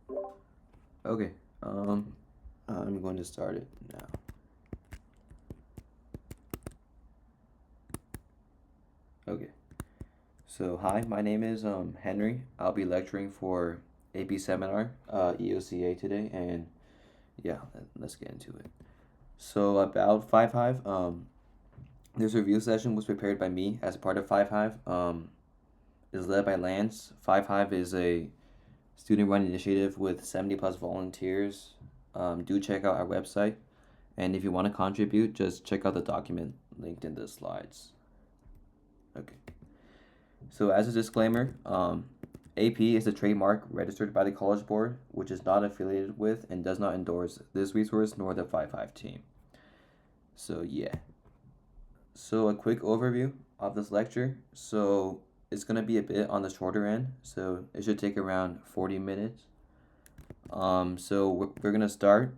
Okay, I'm going to start it now. Okay, so hi, my name is Henry. I'll be lecturing for AP Seminar EOCA today, and yeah, let's get into it. So about Five Hive, this review session was prepared by me as a part of Five Hive. Is led by Lance. Five Hive is a student-run initiative with 70 plus volunteers. Do check out our website. And if you want to contribute, just check out the document linked in the slides. Okay. So as a disclaimer, AP is a trademark registered by the College Board, which is not affiliated with and does not endorse this resource nor the 5.5 team. So yeah. So a quick overview of this lecture. So it's gonna be a bit on the shorter end, so it should take around 40 minutes. So we're gonna start.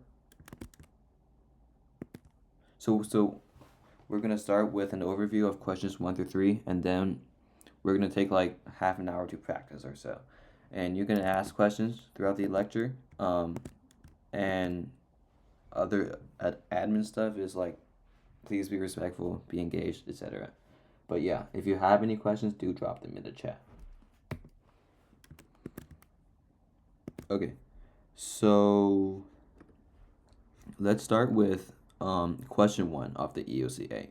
So we're gonna start with an overview of questions 1 through 3, and then we're gonna take like half an hour to practice or so. And you're gonna ask questions throughout the lecture. And other admin stuff is like, please be respectful, be engaged, etc. But yeah, if you have any questions, do drop them in the chat. Okay, so let's start with question 1 of the EOCA.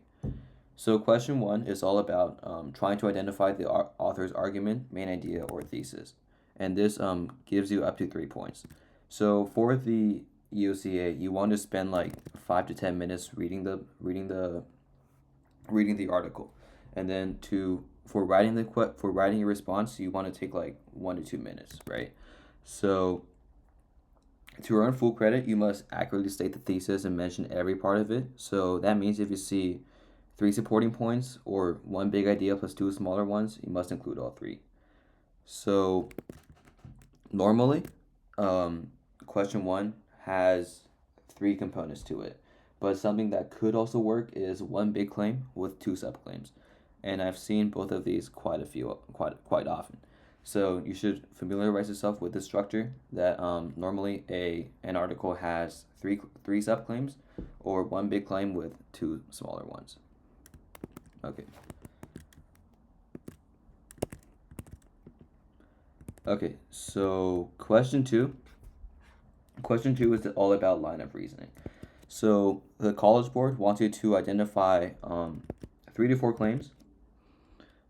So question 1 is all about trying to identify the author's argument, main idea, or thesis. And this gives you up to 3 points. So for the EOCA, you want to spend like 5 to 10 minutes reading the article. And then for writing your response, you want to take like 1 to 2 minutes, right? So to earn full credit, you must accurately state the thesis and mention every part of it. So that means if you see 3 supporting points or 1 big idea plus 2 smaller ones, you must include all 3. So normally, question 1 has 3 components to it. But something that could also work is 1 big claim with 2 subclaims. And I've seen both of these quite often. So you should familiarize yourself with the structure that normally an article has three subclaims or 1 big claim with 2 smaller ones. Okay. Okay, so question 2. Question 2 is all about line of reasoning. So the College Board wants you to identify 3 to 4 claims.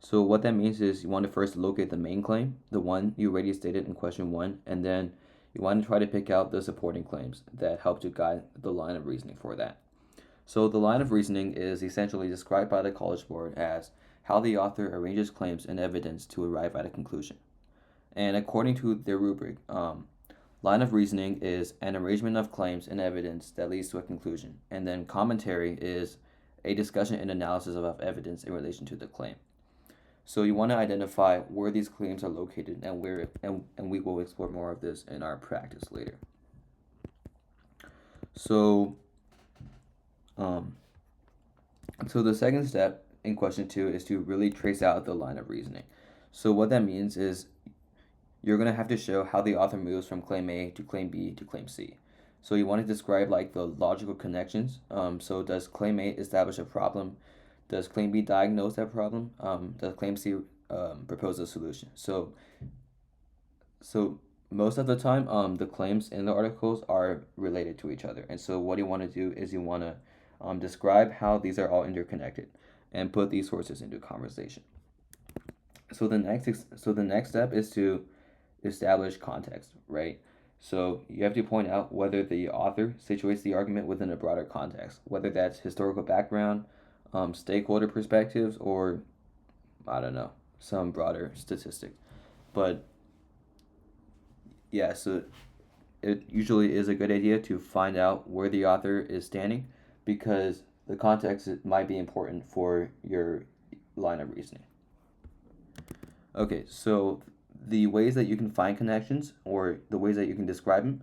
So what that means is you want to first locate the main claim, the one you already stated in question 1, and then you want to try to pick out the supporting claims that help to guide the line of reasoning for that. So the line of reasoning is essentially described by the College Board as how the author arranges claims and evidence to arrive at a conclusion. And according to their rubric, line of reasoning is an arrangement of claims and evidence that leads to a conclusion. And then commentary is a discussion and analysis of evidence in relation to the claim. So you want to identify where these claims are located and we will explore more of this in our practice later. So so the second step in question 2 is to really trace out the line of reasoning. So what that means is you're going to have to show how the author moves from claim A to claim B to claim C. So you want to describe like the logical connections. So does claim A establish a problem? Does claim B diagnose that problem? Does claim C propose a solution? So most of the time, the claims in the articles are related to each other. And so what you want to do is you want to describe how these are all interconnected and put these sources into conversation. So the next step is to establish context, right? So you have to point out whether the author situates the argument within a broader context, whether that's historical background, stakeholder perspectives, or I don't know, some broader statistics. But yeah, so it usually is a good idea to find out where the author is standing because the context might be important for your line of reasoning. Okay, so the ways that you can find connections or the ways that you can describe them,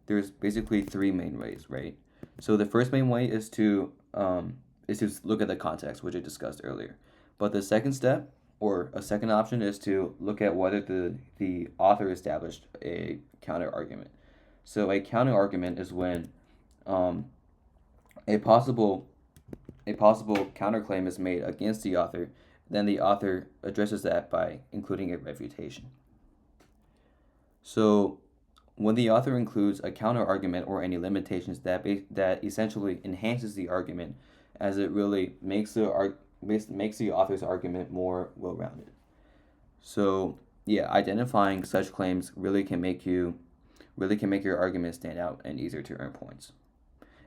there's basically 3 main ways, right? So the first main way is to look at the context, which I discussed earlier. But the second step or a second option is to look at whether the author established a counter argument. So a counter argument is when um, a possible counterclaim is made against the author, then the author addresses that by including a refutation. So when the author includes a counter argument or any limitations that essentially enhances the argument, as it really makes the author's argument more well-rounded. So yeah, identifying such claims really can make your argument stand out and easier to earn points.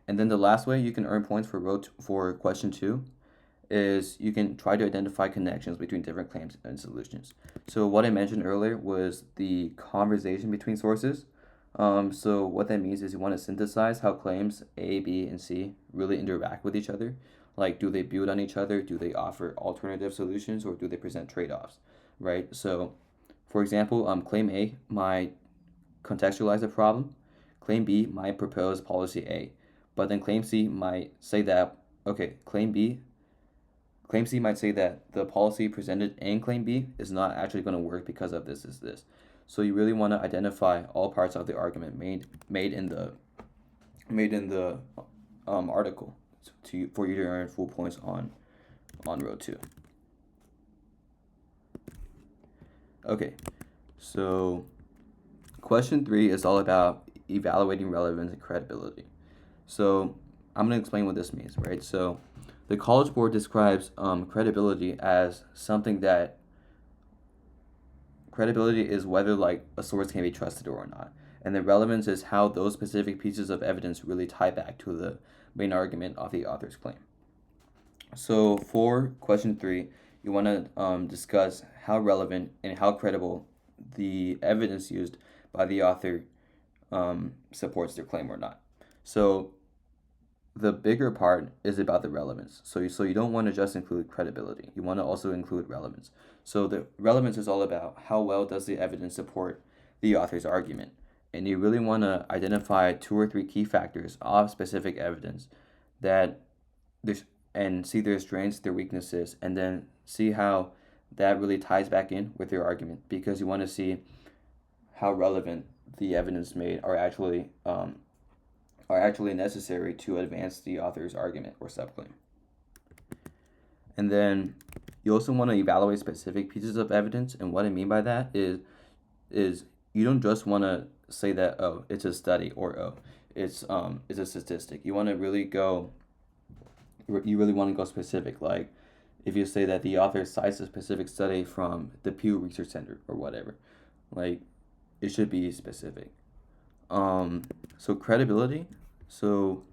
And then the last way you can earn points for question 2 is you can try to identify connections between different claims and solutions. So what I mentioned earlier was the conversation between sources. So what that means is you want to synthesize how claims A, B, and C really interact with each other. Like, do they build on each other? Do they offer alternative solutions, or do they present trade-offs? Right? So, for example, claim A might contextualize a problem. Claim B might propose policy A. But then claim C might say that, okay, Claim C might say that the policy presented in Claim B is not actually going to work because of this. So you really want to identify all parts of the argument made in the article for you to earn full points on row 2. Okay, so question 3 is all about evaluating relevance and credibility. So I'm going to explain what this means, right? So the College Board describes credibility as something that credibility is whether like a source can be trusted or not, and the relevance is how those specific pieces of evidence really tie back to the main argument of the author's claim. So for question 3, you want to discuss how relevant and how credible the evidence used by the author supports their claim or not. So the bigger part is about the relevance. So you don't want to just include credibility. You want to also include relevance. So the relevance is all about how well does the evidence support the author's argument. And you really want to identify 2 or 3 key factors of specific evidence that there's and see their strengths, their weaknesses, and then see how that really ties back in with your argument, because you want to see how relevant the evidence made are actually necessary to advance the author's argument or subclaim. And then you also want to evaluate specific pieces of evidence, and what I mean by that is you don't just want to say that, oh, it's a study, or oh, it's a statistic. You want to really go specific. Like if you say that the author cites a specific study from the Pew Research Center or whatever, like it should be specific. So credibility. So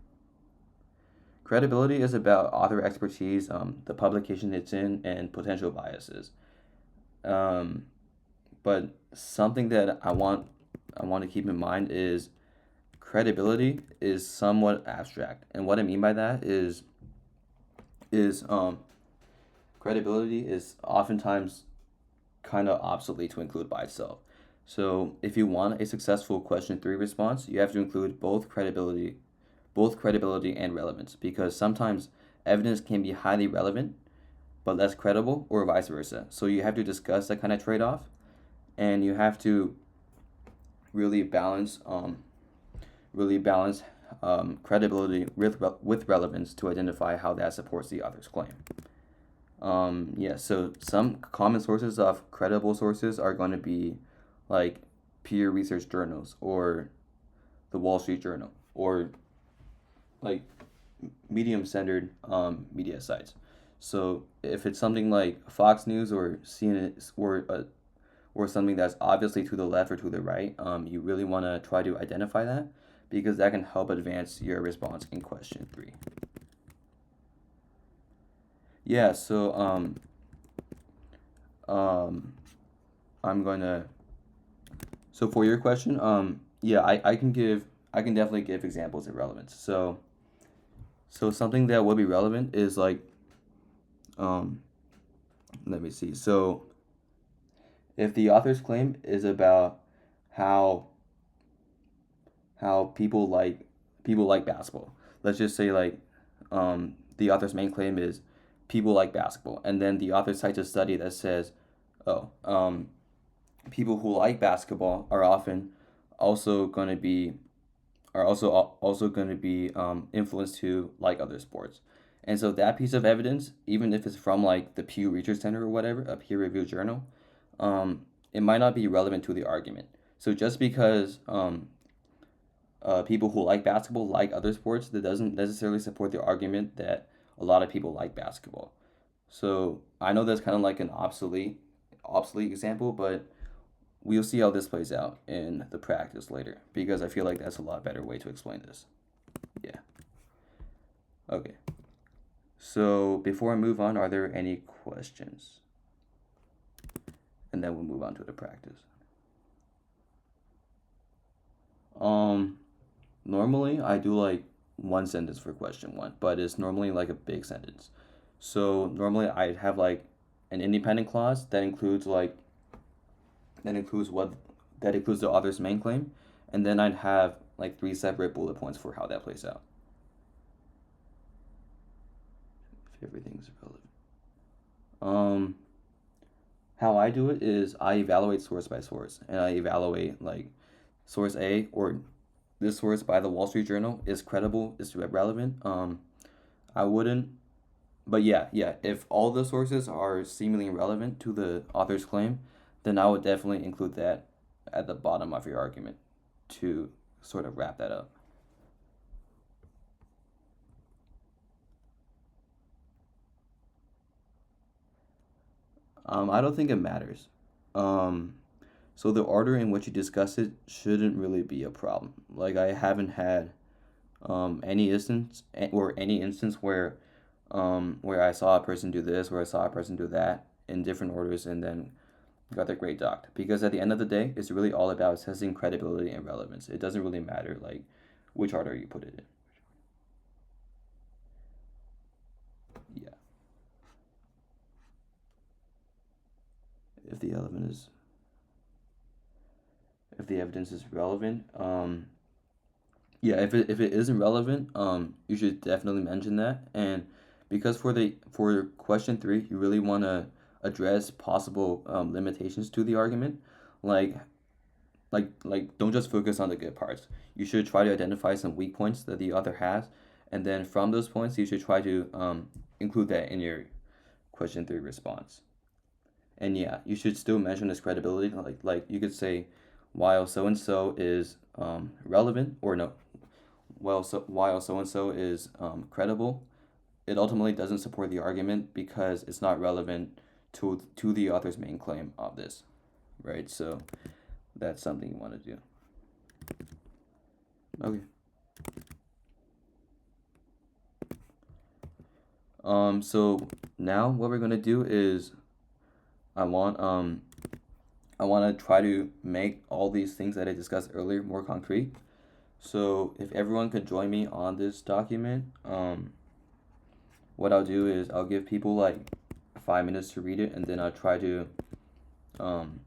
credibility is about author expertise, the publication it's in, and potential biases. But something that I want to keep in mind is credibility is somewhat abstract, and what I mean by that is credibility is oftentimes kind of obsolete to include by itself. So if you want a successful question 3 response, you have to include both credibility and relevance, because sometimes evidence can be highly relevant but less credible, or vice versa. So you have to discuss that kind of trade-off, and you have to really balance credibility with relevance to identify how that supports the author's claim. So some common sources of credible sources are going to be like peer research journals, or the Wall Street Journal, or like medium-centered media sites. So if it's something like Fox News or CNN, or something that's obviously to the left or to the right, you really want to try to identify that, because that can help advance your response in question 3. Yeah, so I'm going to so for your question, I can definitely give examples of relevance. So something that would be relevant is like let me see. So if the author's claim is about how people like basketball, let's just say like the author's main claim is people like basketball, and then the author cites a study that says, oh, people who like basketball are often also going to be also going to be influenced to like other sports. And so that piece of evidence, even if it's from like the Pew Research Center or whatever, a peer-reviewed journal, it might not be relevant to the argument. So just because people who like basketball like other sports, that doesn't necessarily support the argument that a lot of people like basketball. So I know that's kind of like an obsolete example, but we'll see how this plays out in the practice later because I feel like that's a lot better way to explain this. Yeah. Okay. So before I move on, are there any questions? And then we'll move on to the practice. Um, Normally I do like one sentence for question one, but it's normally like a big sentence. So normally I have like an independent clause that includes that includes what that includes the author's main claim, and then I'd have like three separate bullet points for how that plays out. If everything's relevant. Um, how I do it is I evaluate source by source, and I evaluate like source A or this source by the Wall Street Journal is credible, is relevant. I wouldn't, but yeah. If all the sources are seemingly relevant to the author's claim, then I would definitely include that at the bottom of your argument to sort of wrap that up. I don't think it matters. Um, so the order in which you discuss it shouldn't really be a problem. Like I haven't had any instance where I saw a person do this, where I saw a person do that in different orders, and then got their grade docked. Because at the end of the day, it's really all about assessing credibility and relevance. It doesn't really matter like which order you put it in. Yeah, if the element is if the evidence is relevant, yeah, if it isn't relevant, you should definitely mention that. And because for question three, you really want to address possible limitations to the argument, like don't just focus on the good parts. You should try to identify some weak points that the author has, and then from those points, you should try to include that in your question three response. And yeah, you should still mention its credibility. Like you could say, while so and so is relevant, or no, while so and so is credible, it ultimately doesn't support the argument because it's not relevant to the author's main claim of this, right? So that's something you want to do. Okay. So now what we're gonna do is I want um I want to try to make all these things that I discussed earlier more concrete. So if everyone could join me on this document, what I'll do is I'll give people like 5 minutes to read it, and then I'll um,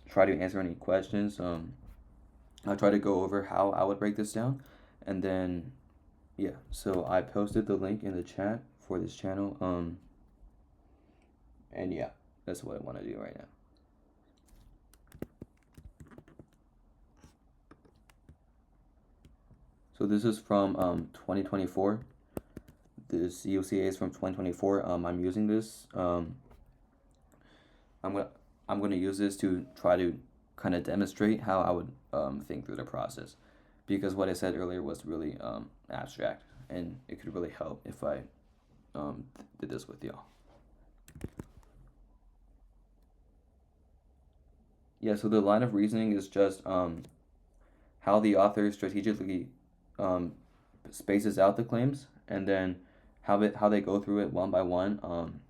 try to answer any questions. I'll try to go over how I would break this down, and then yeah. So I posted the link in the chat for this channel. And yeah, that's what I want to do right now. So this is from 2024. This EOCA is from 2024. I'm using this. I'm gonna I'm gonna use this to try to kind of demonstrate how I would think through the process, because what I said earlier was really abstract, and it could really help if I did this with y'all. Yeah. So the line of reasoning is just how the author strategically um, spaces out the claims, and then how they go through it one by one.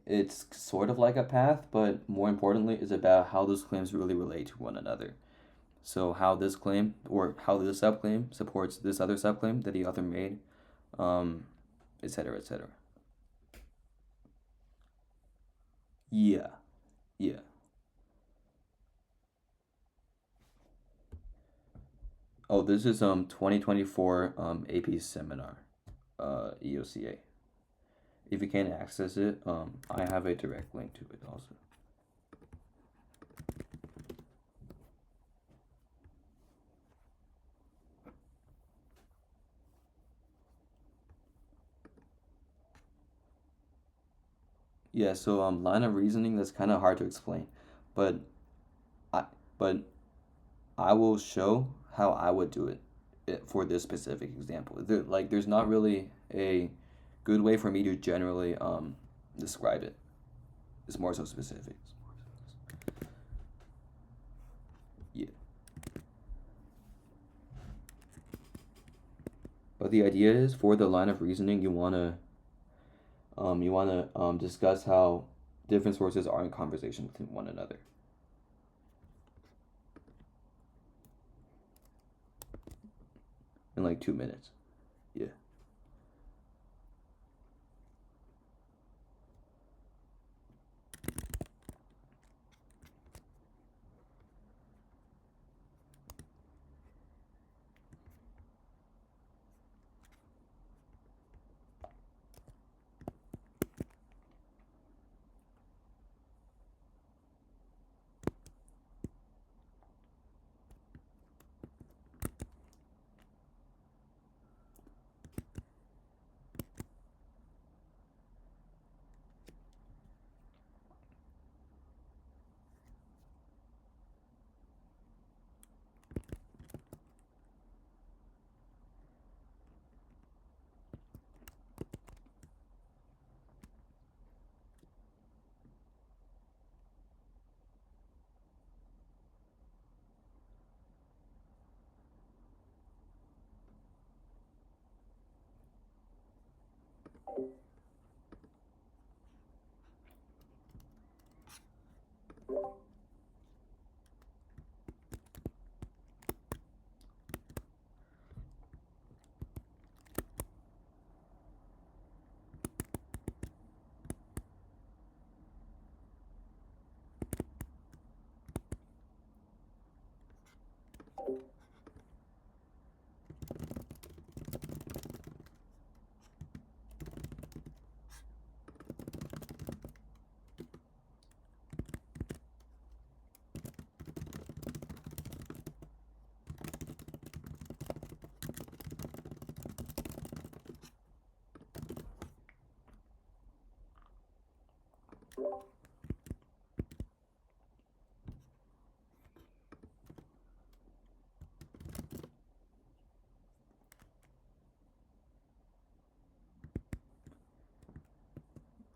It's sort of like a path, but more importantly, is about how those claims really relate to one another. So how this claim or how this subclaim supports this other subclaim that the author made, um, etc., etc. Yeah, yeah. Oh, this is 2024 AP seminar, EOCA. If you can't access it, I have a direct link to it also. Yeah, so line of reasoning, that's kind of hard to explain, but I but I will show how I would do it for this specific example. There's not really a good way for me to generally describe it. It's more so specific. Yeah. But the idea is for the line of reasoning, you wanna discuss how different sources are in conversation with one another. In like 2 minutes. Yeah.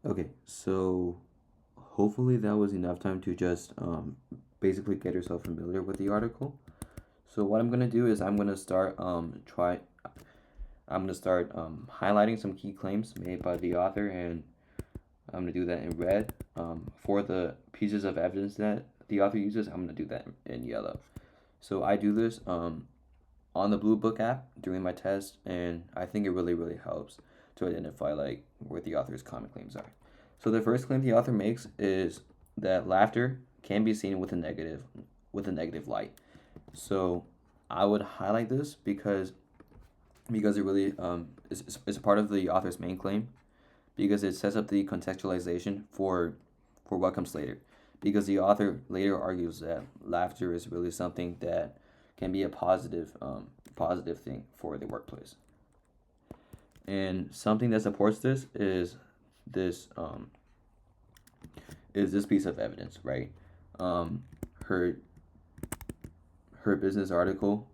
Okay, so hopefully that was enough time to just basically get yourself familiar with the article. So what I'm gonna do is I'm gonna start highlighting some key claims made by the author, and I'm gonna do that in red. For the pieces of evidence that the author uses, I'm gonna do that in yellow. So I do this on the Blue Book app during my test, and I think it really helps to identify like where the author's common claims are. So the first claim the author makes is that laughter can be seen with a negative light. So I would highlight this because it really is a part of the author's main claim, because it sets up the contextualization for what comes later. Because the author later argues that laughter is really something that can be a positive thing for the workplace. And something that supports this this um, is this piece of evidence, right? Um, her her business article,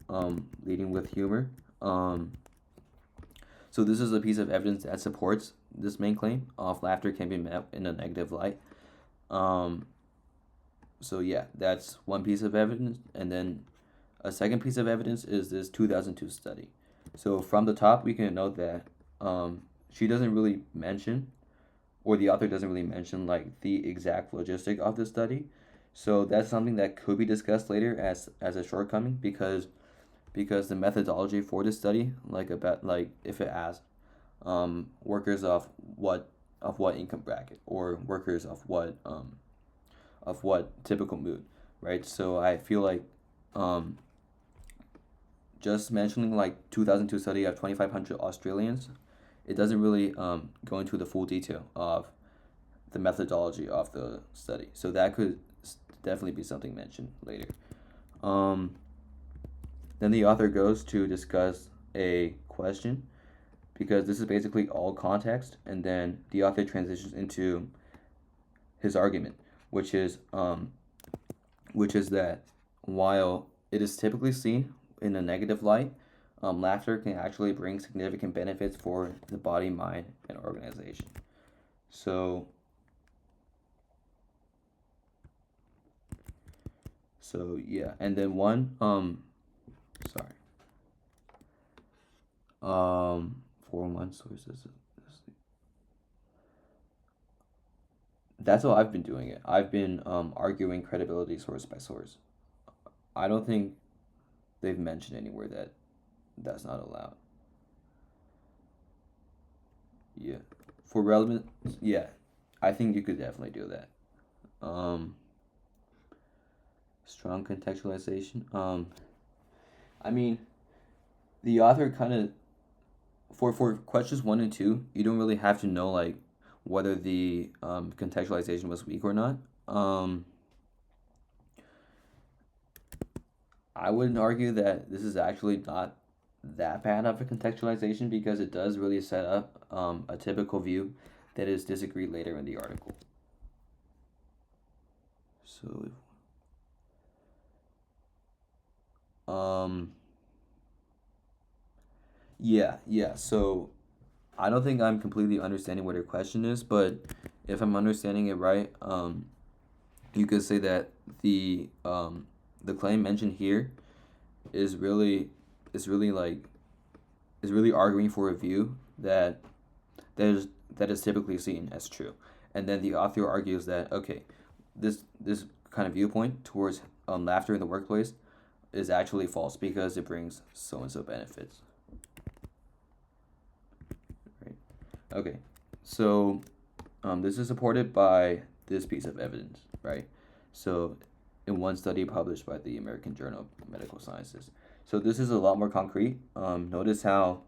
leading with humor. So this is a piece of evidence that supports this main claim of laughter can be met in a negative light. Um, so yeah, that's one piece of evidence, and then a second piece of evidence is this 2002 study. So from the top, we can note that she doesn't really mention, or the author doesn't really mention, like the exact logistic of the study. So that's something that could be discussed later as a shortcoming, because the methodology for this study, like if it asks workers of what income bracket, or workers of what typical mood, right? So I feel like um, just mentioning like 2002 study of 2,500 Australians it doesn't really go into the full detail of the methodology of the study. So that could definitely be something mentioned later. Um, then the author goes to discuss a question because this is basically all context, and then the author transitions into his argument, which is that while it is typically seen in a negative light, laughter can actually bring significant benefits for the body, mind, and organization. So yeah, and then sorry, 4 1 sources. That's how I've been doing it. I've been arguing credibility source by source. I don't think they've mentioned anywhere that that's not allowed. Yeah, for relevant, yeah, I think you could definitely do that. Um, Strong contextualization. I mean, the author kind of for questions 1 and 2, you don't really have to know like whether the contextualization was weak or not. I wouldn't argue that this is actually not that bad of a contextualization because it does really set up a typical view that is disagreed later in the article. So, yeah. So, I don't think I'm completely understanding what your question is, but if I'm understanding it right, you could say that the claim mentioned here is really is really like is really arguing for a view that is that is typically seen as true, and then the author argues that okay, this kind of viewpoint towards laughter in the workplace is actually false because it brings so and so benefits. Right. Okay. So this is supported by this piece of evidence, right? So in one study published by the American Journal of Medical Sciences. So this is a lot more concrete. Notice how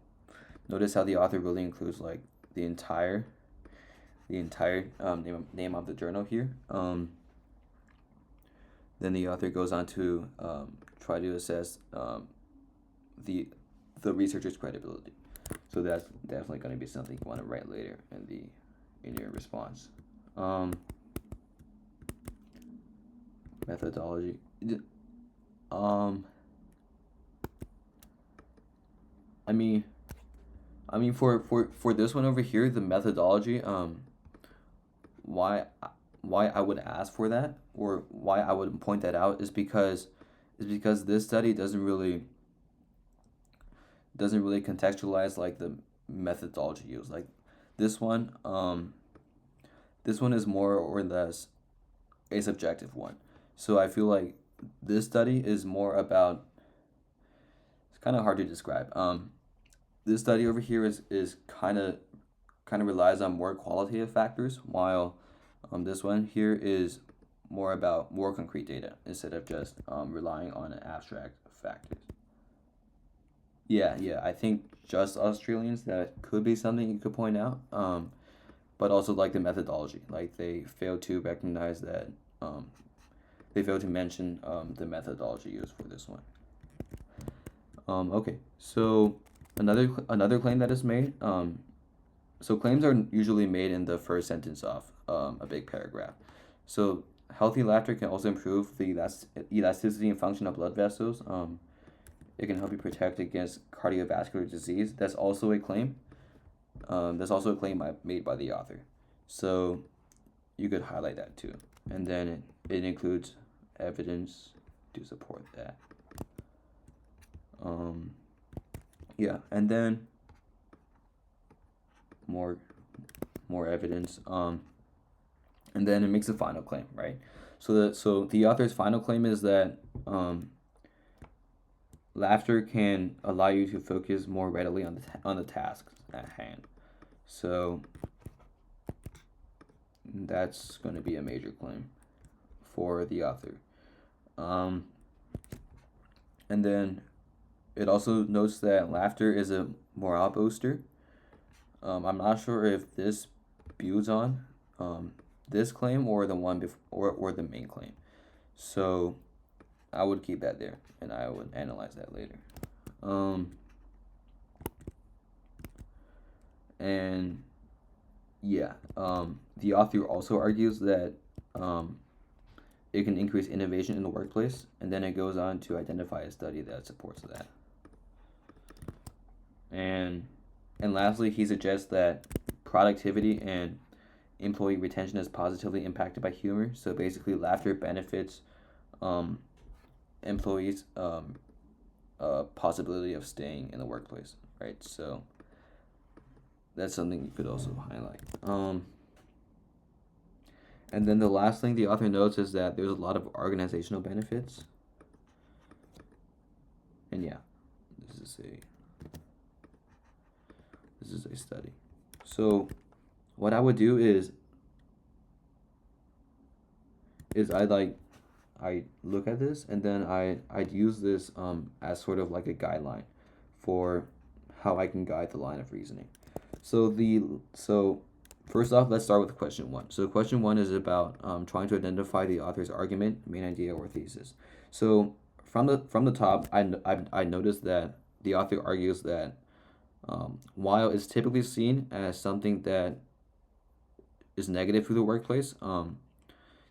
the author really includes like the entire name of the journal here. Then the author goes on to try to assess the researcher's credibility. So that's definitely going to be something you want to write later in your response. Methodology. Um, I mean, for this one over here, the methodology. Why why I would ask for that or why I would point that out is because this study doesn't really contextualize like the methodology used. Like this one, this one is more or less a subjective one. So I feel like this study is more about. It's kind of hard to describe. This study over here is kind of relies on more qualitative factors, while this one here is more about more concrete data instead of just relying on abstract factors. Yeah, I think just Australians, that could be something you could point out. But also like the methodology, like they fail to recognize that they fail to mention the methodology used for this one. Okay, so another claim that is made. So claims are usually made in the first sentence of a big paragraph. So healthy laughter can also improve the elasticity and function of blood vessels. It can help you protect against cardiovascular disease. That's also a claim. That's also a claim made by the author. So you could highlight that too. And then it includes evidence to support that. Yeah, and then more evidence. And then it makes a final claim, right? So the author's final claim is that laughter can allow you to focus more readily on the tasks at hand. So that's going to be a major claim for the author. And then it also notes that laughter is a morale booster. I'm not sure if this builds on this claim or the one or the main claim. So I would keep that there, and I would analyze that later. And yeah, the author also argues that it can increase innovation in the workplace, and then it goes on to identify a study that supports that. And lastly, he suggests that productivity and employee retention is positively impacted by humor. So basically, laughter benefits employees' possibility of staying in the workplace, right? So that's something you could also highlight. And then the last thing the author notes is that there's a lot of organizational benefits. And yeah, this is a study. So what I would do is I look at this, and then I'd use this as sort of like a guideline for how I can guide the line of reasoning. So first off, let's start with question one. So question one is about trying to identify the author's argument, main idea, or thesis. So from the top, I noticed that the author argues that while it's typically seen as something that is negative for the workplace,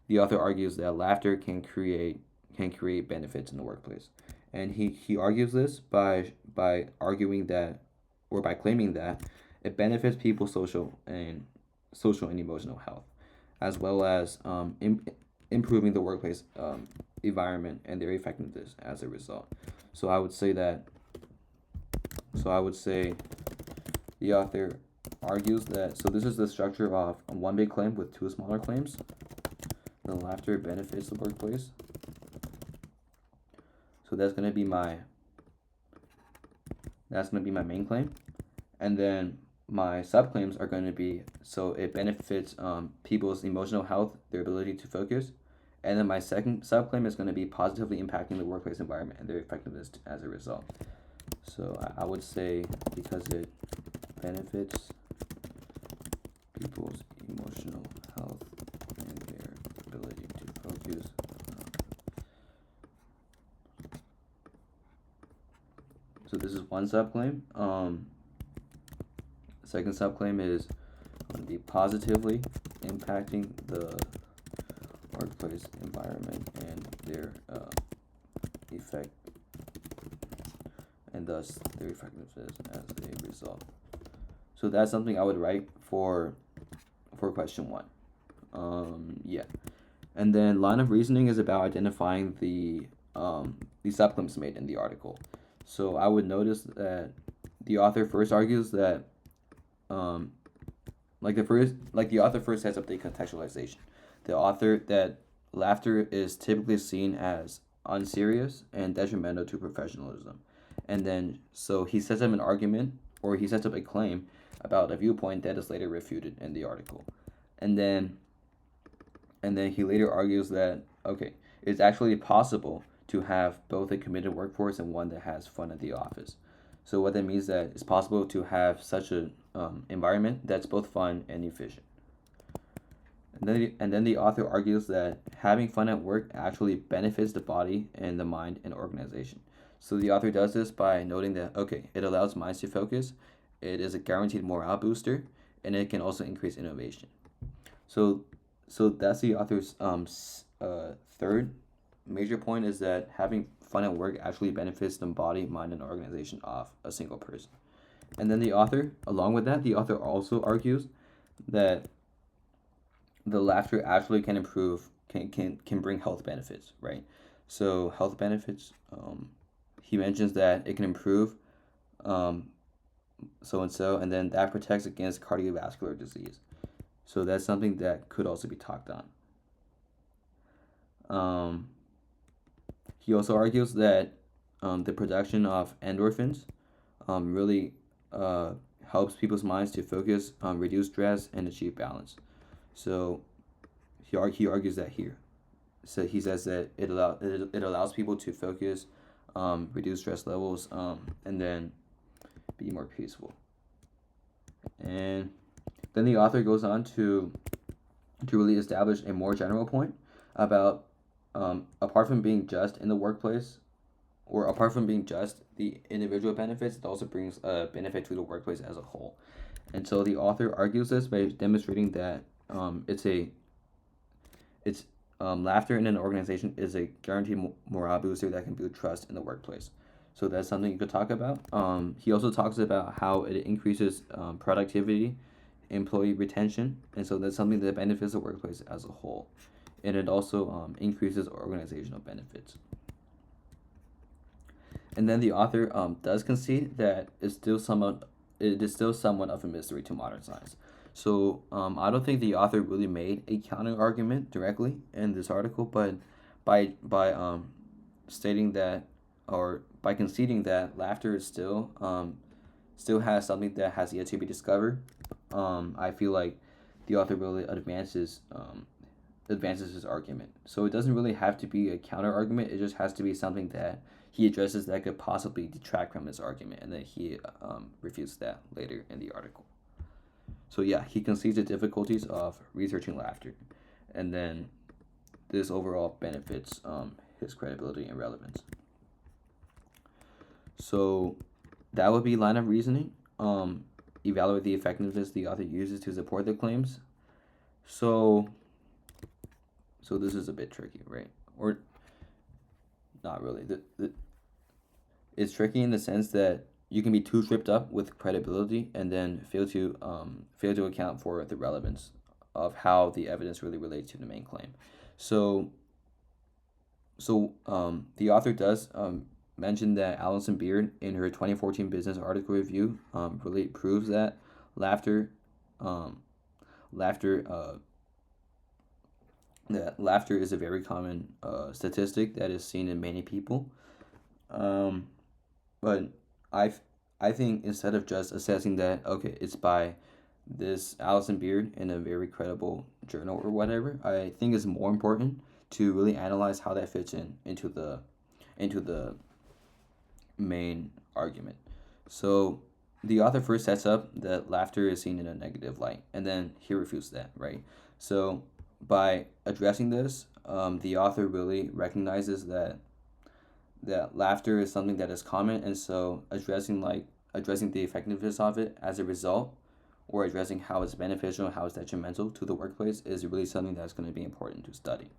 the author argues that laughter can create benefits in the workplace, and he argues this by arguing that, or by claiming that it benefits people's social and emotional health, as well as improving the workplace environment and their effectiveness as a result. So I would say the author argues that, so this is the structure of one big claim with two smaller claims. The laughter benefits the workplace. So that's gonna be my main claim, and then my subclaims are going to be, so it benefits people's emotional health, their ability to focus, and then my second subclaim is going to be positively impacting the workplace environment and their effectiveness as a result. So I would say because it benefits people's emotional health and their ability to focus. So this is one subclaim. Second subclaim is going to be positively impacting the workplace environment and their effect, and thus their effectiveness as a result. So that's something I would write for question one. Yeah, and then line of reasoning is about identifying the subclaims made in the article. So I would notice that the author first argues that the author first sets up the contextualization. The author that laughter is typically seen as unserious and detrimental to professionalism. And then so he sets up an argument, or he sets up a claim about a viewpoint that is later refuted in the article. And then he later argues that okay, it's actually possible to have both a committed workforce and one that has fun at the office. So what that means is that it's possible to have such an environment that's both fun and efficient. And then the author argues that having fun at work actually benefits the body and the mind and organization. So the author does this by noting that okay, it allows minds to focus, it is a guaranteed morale booster, and it can also increase innovation. So that's the author's third major point, is that having fun at work actually benefits the body, mind, and organization of a single person. And then the author, along with that, the author also argues that the laughter actually can improve, can bring health benefits, right? So health benefits, he mentions that it can improve so and so, and then that protects against cardiovascular disease. So that's something that could also be talked on. He also argues that the production of endorphins really helps people's minds to focus, reduce stress, and achieve balance. So he argues that here. So he says that it allows people to focus, reduce stress levels, and then be more peaceful. And then the author goes on to really establish a more general point about apart from being just in the workplace, or apart from being just the individual benefits, it also brings a benefit to the workplace as a whole. And so the author argues this by demonstrating that it's laughter in an organization is a guaranteed morale booster that can build trust in the workplace. So that's something you could talk about. He also talks about how it increases productivity, employee retention, and so that's something that benefits the workplace as a whole. And it also increases organizational benefits. And then the author does concede that it is still somewhat of a mystery to modern science. So I don't think the author really made a counter argument directly in this article, but by stating that, or by conceding that laughter is still has something that has yet to be discovered, I feel like the author really advances his argument. So it doesn't really have to be a counter argument. It just has to be something that he addresses that could possibly detract from his argument, and then he refutes that later in the article. So yeah, he concedes the difficulties of researching laughter, and then this overall benefits his credibility and relevance. So that would be line of reasoning. Evaluate the effectiveness the author uses to support the claims. So this is a bit tricky, right? Or not really. It's tricky in the sense that you can be too tripped up with credibility and then fail to account for the relevance of how the evidence really relates to the main claim. So the author does mention that Alison Beard in her 2014 business article review really proves that laughter um, laughter that laughter is a very common statistic that is seen in many people. Um, but I I think instead of just assessing that, okay, it's by this Alison Beard in a very credible journal or whatever, I think it's more important to really analyze how that fits into the main argument. So the author first sets up that laughter is seen in a negative light, and then he refutes that, right? So by addressing this, the author really recognizes that laughter is something that is common, and so addressing the effectiveness of it as a result, or addressing how it's beneficial and how it's detrimental to the workplace is really something that's going to be important to study.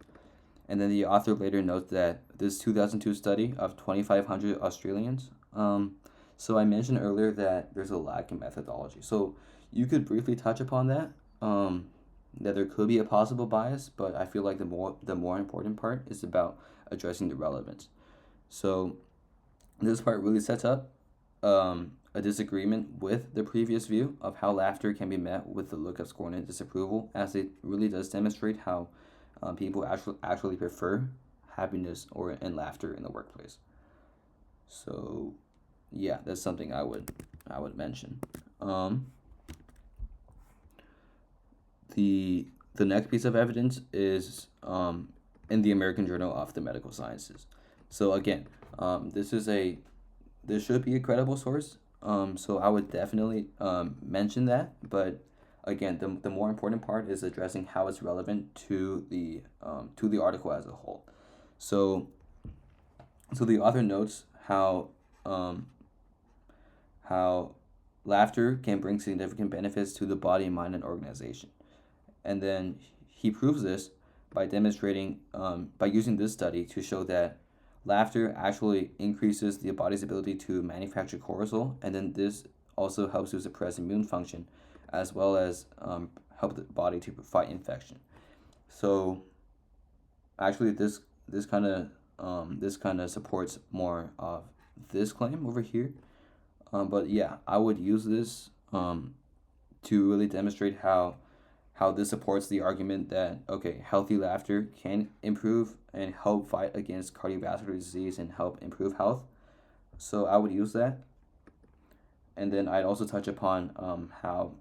And then the author later notes that this 2002 study of 2,500 Australians. So I mentioned earlier that there's a lack in methodology. So you could briefly touch upon that. That there could be a possible bias, but I feel like the more important part is about addressing the relevance. So this part really sets up a disagreement with the previous view of how laughter can be met with the look of scorn and disapproval, as it really does demonstrate how people actually prefer happiness and laughter in the workplace. So, yeah, that's something I would mention. Um, the next piece of evidence is in the American Journal of the Medical Sciences. So again, this should be a credible source. So I would definitely mention that, but again, the more important part is addressing how it's relevant to the article as a whole. So the author notes um, how laughter can bring significant benefits to the body, mind, and organization. And then he proves this by demonstrating, by using this study to show that laughter actually increases the body's ability to manufacture cortisol, and then this also helps to suppress immune function, as well as help the body to fight infection. So actually, this kind of supports more of this claim over here. But yeah, I would use this to really demonstrate how this supports the argument that, okay, healthy laughter can improve and help fight against cardiovascular disease and help improve health. So I would use that, and then I'd also touch upon how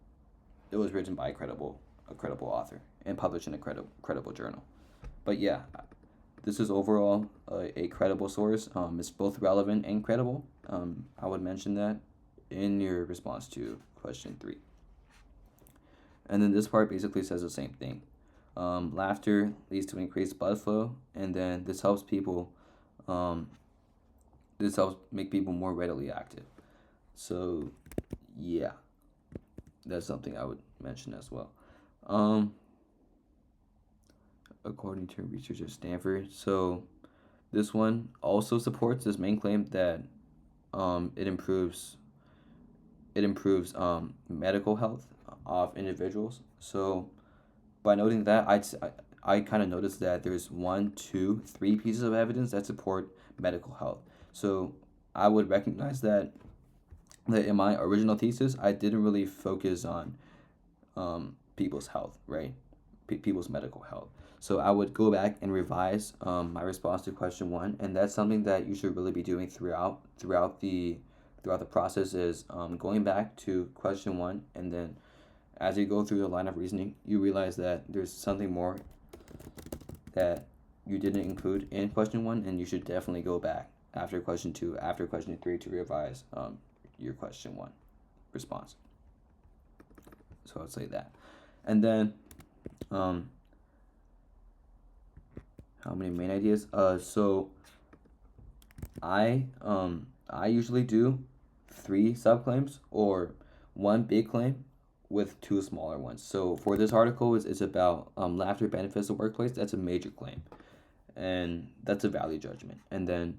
it was written by a credible author and published in a credible journal. But yeah, this is overall a credible source. It's both relevant and credible. I would mention that in your response to question 3. And then this part basically says the same thing. Laughter leads to increased blood flow, and then this helps people. This helps make people more readily active. So, yeah, that's something I would mention as well. According to research at Stanford, so this one also supports this main claim that it improves medical health of individuals. So by noting that, I kind of noticed that there's 1, 2, 3 pieces of evidence that support medical health. So I would recognize that in my original thesis, I didn't really focus on people's health, right? People's medical health. So I would go back and revise my response to question 1, and that's something that you should really be doing throughout the process is going back to question 1, and then as you go through the line of reasoning, you realize that there's something more that you didn't include in question 1, and you should definitely go back after question 2, after question 3 to revise your question 1 response. So I'd say that. And then how many main ideas? So I usually do 3 subclaims or 1 big claim with 2 smaller ones. So for this article, it's about laughter benefits the workplace. That's a major claim, and that's a value judgment. And then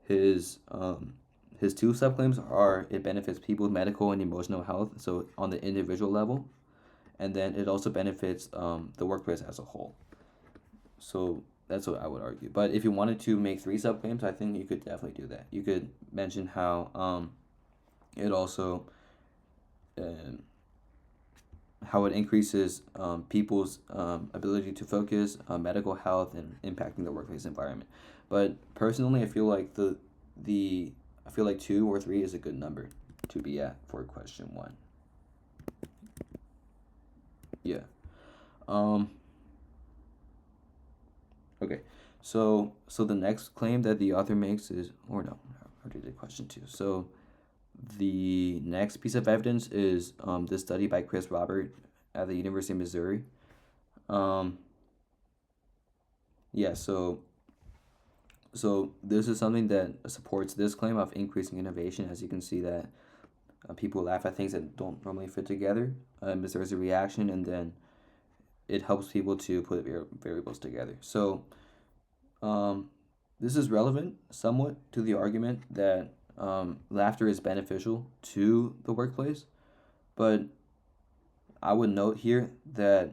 his 2 subclaims are it benefits people's medical and emotional health, so on the individual level, and then it also benefits the workplace as a whole. So that's what I would argue. But if you wanted to make 3 subclaims, I think you could definitely do that. You could mention how it also how it increases people's ability to focus on medical health and impacting the workplace environment. But personally, I feel like 2 or 3 is a good number to be at for question 1. Yeah. Okay. So the next claim that the author makes is, or no, I already did question 2. So the next piece of evidence is this study by Chris Robert at the University of Missouri. Yeah, so this is something that supports this claim of increasing innovation. As you can see that people laugh at things that don't normally fit together. There's a reaction, and then it helps people to put variables together. So this is relevant somewhat to the argument that laughter is beneficial to the workplace, but I would note here that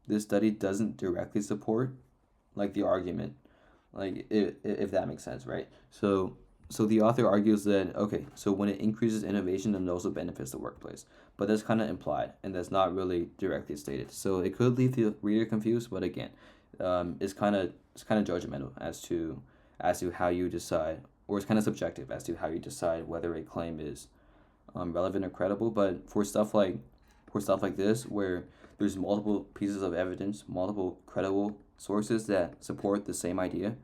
this study doesn't directly support like the argument, like if that makes sense, right? So the author argues that okay, so when it increases innovation, then it also benefits the workplace, but that's kind of implied and that's not really directly stated. So it could leave the reader confused, but again, it's kind of judgmental as to how you decide, or it's kind of subjective as to how you decide whether a claim is relevant or credible. But for stuff like this, where there's multiple pieces of evidence, multiple credible sources that support the same idea,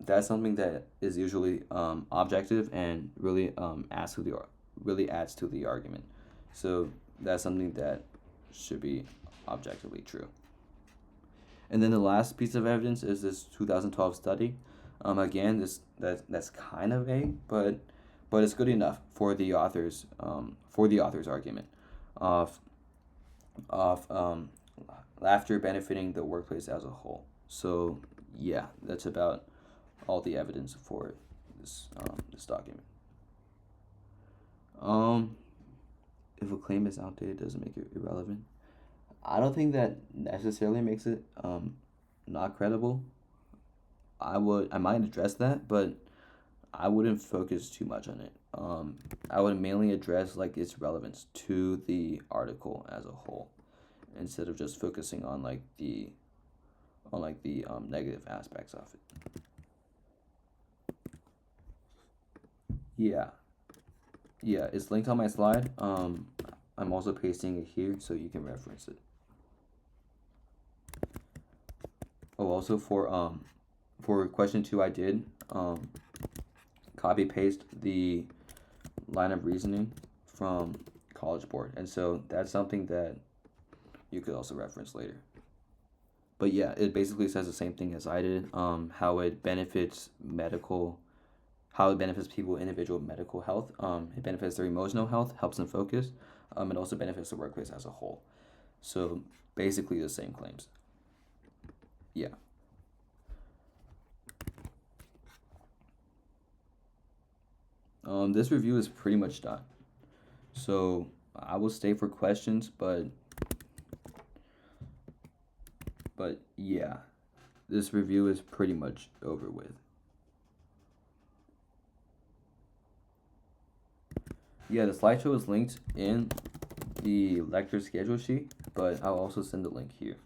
that's something that is usually objective and really adds to the argument. So that's something that should be objectively true. And then the last piece of evidence is this 2012 study. Again, that's kind of vague, but it's good enough for the author's argument of laughter benefiting the workplace as a whole. So yeah, that's about all the evidence for this document. If a claim is outdated, doesn't make it irrelevant. I don't think that necessarily makes it not credible. I might address that, but I wouldn't focus too much on it. I would mainly address like its relevance to the article as a whole, instead of just focusing on the negative aspects of it. Yeah, it's linked on my slide. I'm also pasting it here so you can reference it. Oh, also for question 2, I did copy paste the line of reasoning from College Board, and so that's something that you could also reference later. But yeah, it basically says the same thing as I did. How it benefits people individual medical health. It benefits their emotional health, helps them focus. It also benefits the workplace as a whole. So basically the same claims. Yeah. This review is pretty much done. So I will stay for questions, but yeah, this review is pretty much over with. Yeah, the slideshow is linked in the lecture schedule sheet, but I'll also send the link here.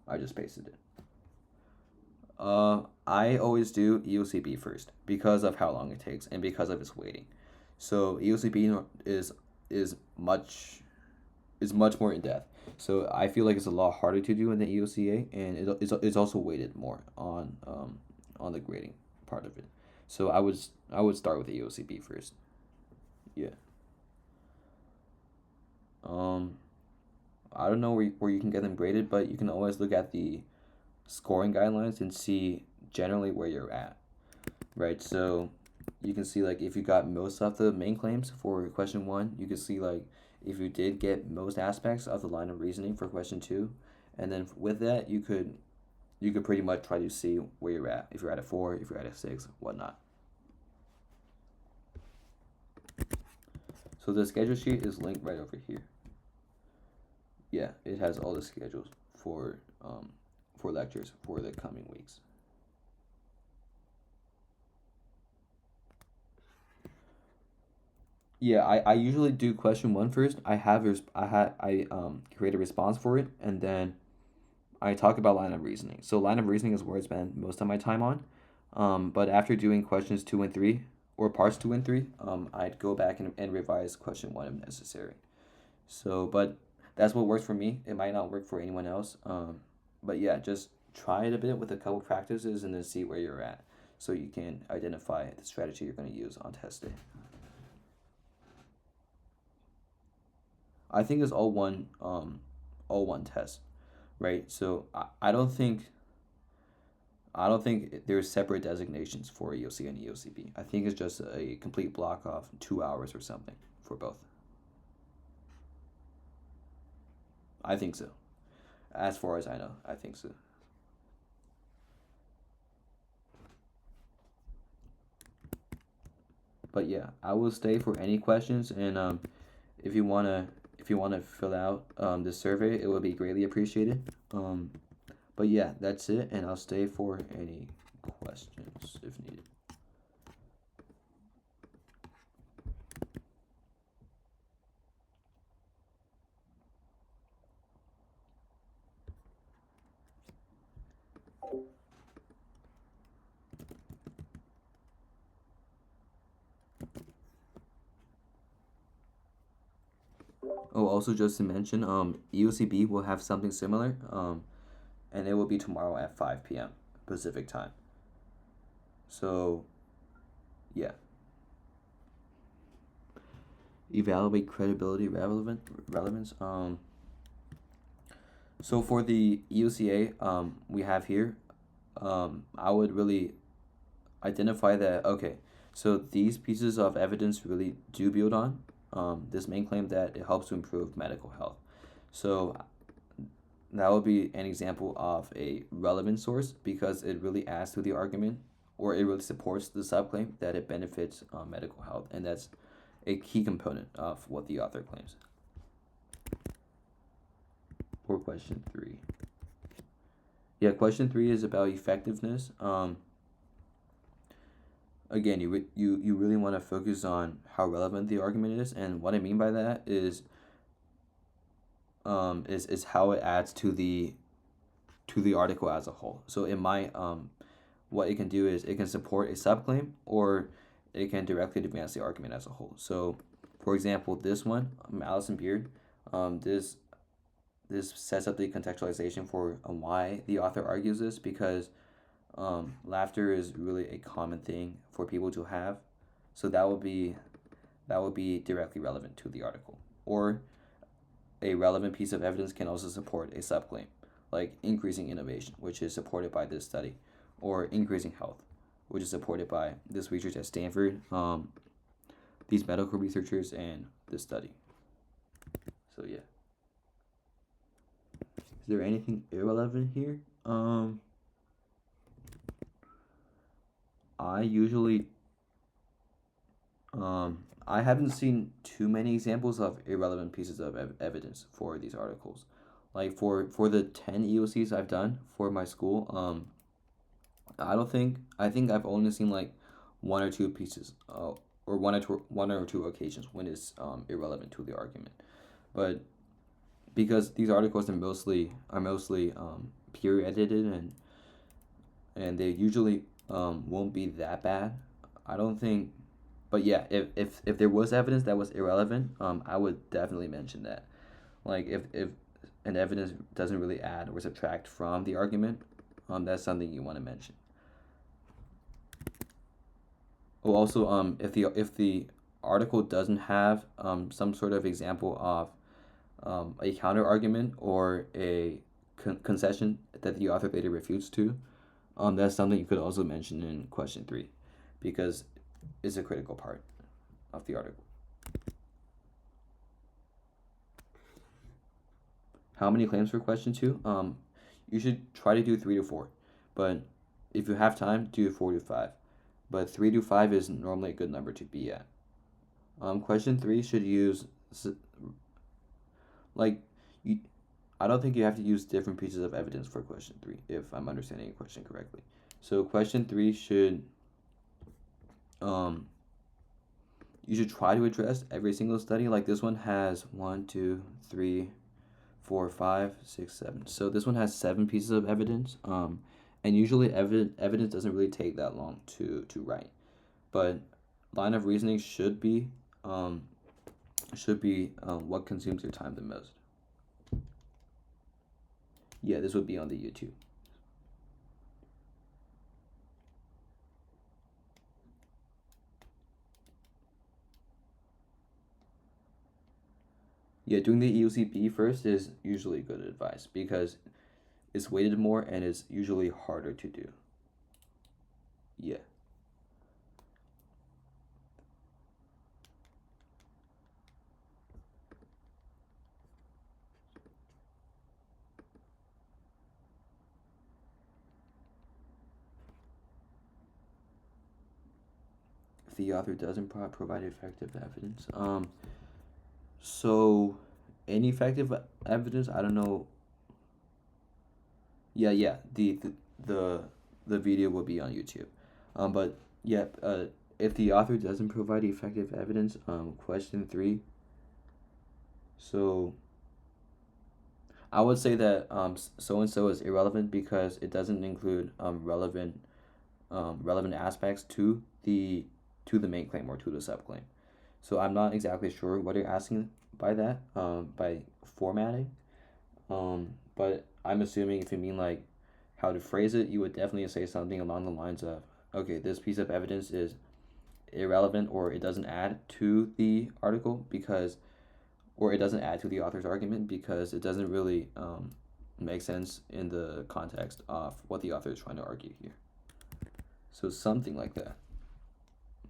I just pasted it. I always do EOCB first because of how long it takes and because of its weighting. So EOCB is much more in depth. So I feel like it's a lot harder to do in the EOCA, and it's also weighted more on the grading part of it. So I would start with the EOCB first. Yeah. I don't know where you can get them graded, but you can always look at the scoring guidelines and see generally where you're at, right? So you can see like if you got most of the main claims for question 1, you can see like if you did get most aspects of the line of reasoning for question 2, and then with that you could pretty much try to see where you're at, if you're at a 4, if you're at a 6, whatnot. So the schedule sheet is linked right over here. Yeah, it has all the schedules for lectures for the coming weeks. Yeah, I usually do question 1 first. I create a response for it, and then I talk about line of reasoning. So line of reasoning is where I spend most of my time on. But after doing questions 2 and 3, or parts 2 and 3, I'd go back and revise question 1 if necessary. So, but that's what works for me. It might not work for anyone else. But yeah, just try it a bit with a couple practices and then see where you're at, so you can identify the strategy you're going to use on test day. I think it's all one test, right? So I don't think there's separate designations for EOC and EOCB. I think it's just a complete block of 2 hours or something for both. I think so. As far as I know, I think so. But yeah, I will stay for any questions, and if you wanna fill out the survey, it would be greatly appreciated. But yeah, that's it, and I'll stay for any questions if needed. Oh, also just to mention, EOCB will have something similar, and it will be tomorrow at 5 p.m. Pacific time. So, yeah. Evaluate credibility, relevance. So for the EOCA, we have here, I would really identify that, okay, so these pieces of evidence really do build on this main claim that it helps to improve medical health. So that would be an example of a relevant source because it really adds to the argument, or it really supports the subclaim that it benefits medical health, and that's a key component of what the author claims. Or question 3. Yeah, question 3 is about effectiveness. Again, you really want to focus on how relevant the argument is, and what I mean by that is how it adds to the article as a whole. So it might what it can do is it can support a subclaim, or it can directly advance the argument as a whole. So, for example, this one, Allison Beard, this sets up the contextualization for why the author argues this, because laughter is really a common thing for people to have. So that would be directly relevant to the article. Or a relevant piece of evidence can also support a subclaim, like increasing innovation, which is supported by this study, or increasing health, which is supported by this research at Stanford, these medical researchers, and this study. So yeah. Is there anything irrelevant here? I usually I haven't seen too many examples of irrelevant pieces of evidence for these articles. Like for the 10 EOCs I've done for my school, I think I've only seen like one or two pieces, or one or two occasions when it's irrelevant to the argument. But because these articles are mostly peer edited, and they usually won't be that bad. I don't think, but yeah, if there was evidence that was irrelevant, I would definitely mention that. Like if an evidence doesn't really add or subtract from the argument, that's something you want to mention. Oh, also, if the article doesn't have some sort of example of a counter argument or a concession that the author later refutes to, that's something you could also mention in question 3, because it's a critical part of the article. How many claims for question 2? You should try to do 3 to 4, but if you have time, do 4 to 5. But 3 to 5 is normally a good number to be at. Question 3 should use like you. I don't think you have to use different pieces of evidence for question 3, if I'm understanding your question correctly. So question 3 should you should try to address every single study. Like this one has 1, 2, 3, 4, 5, 6, 7. So this one has 7 pieces of evidence. And usually evidence doesn't really take that long to write, but line of reasoning should be what consumes your time the most. Yeah, this would be on the YouTube. Yeah, doing the EOCB first is usually good advice because it's weighted more and it's usually harder to do. Yeah. If the author doesn't provide effective evidence, so ineffective evidence, I don't know. Yeah. The video will be on YouTube. But yeah, if the author doesn't provide effective evidence, question 3. So I would say that so and so is irrelevant because it doesn't include relevant aspects to the main claim or to the subclaim. So I'm not exactly sure what you're asking by that, by formatting. But I'm assuming if you mean like how to phrase it, you would definitely say something along the lines of, okay, this piece of evidence is irrelevant or it doesn't add to the article because, or it doesn't add to the author's argument because it doesn't really make sense in the context of what the author is trying to argue here. So something like that.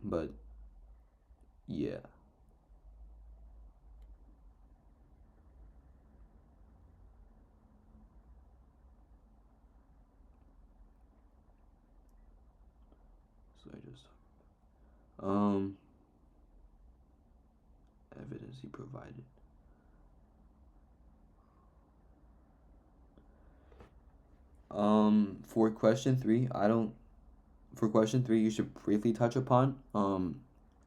But yeah. So I just evidence he provided. For question 3, for question 3 you should briefly touch upon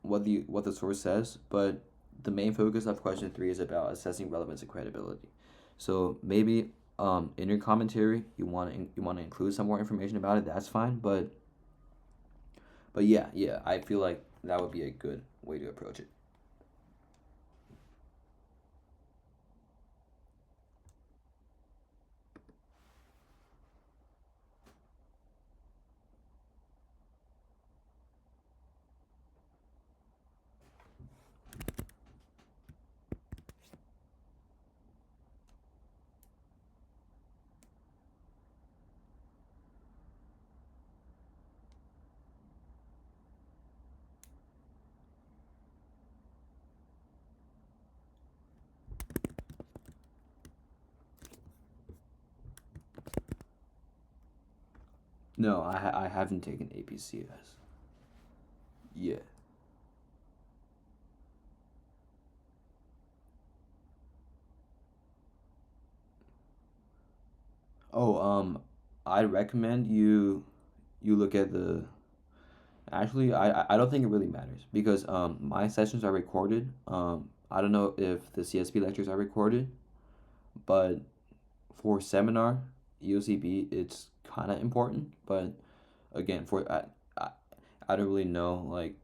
what the source says, but the main focus of question 3 is about assessing relevance and credibility. So maybe in your commentary you want to include some more information about it. That's fine, but yeah, I feel like that would be a good way to approach it. No, I haven't taken APCS. Yeah. Oh, I'd recommend you look at the. Actually, I don't think it really matters because my sessions are recorded. I don't know if the CSP lectures are recorded, but for seminar EOCB, it's kind of important. But again, I don't really know like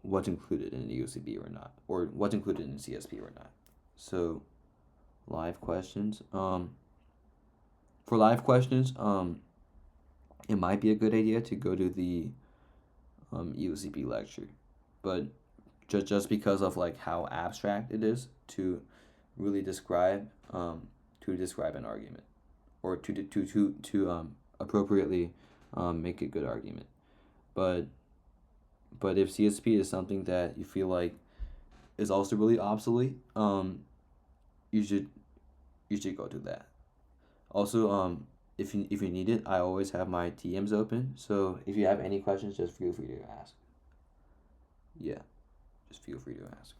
what's included in EOCB or not, or what's included in CSP or not. So live questions. For live questions, it might be a good idea to go to the EOCB lecture, but just because of like how abstract it is to really describe an argument or to appropriately make a good argument. But if CSP is something that you feel like is also really obsolete, you should go to that. Also, if you need it, I always have my TMs open. So if you have any questions, just feel free to ask. Yeah, just feel free to ask.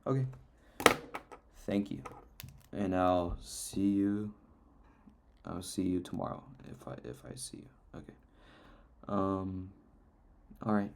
Okay. Thank you, and I'll see you tomorrow if I see you. Okay. Um. All right.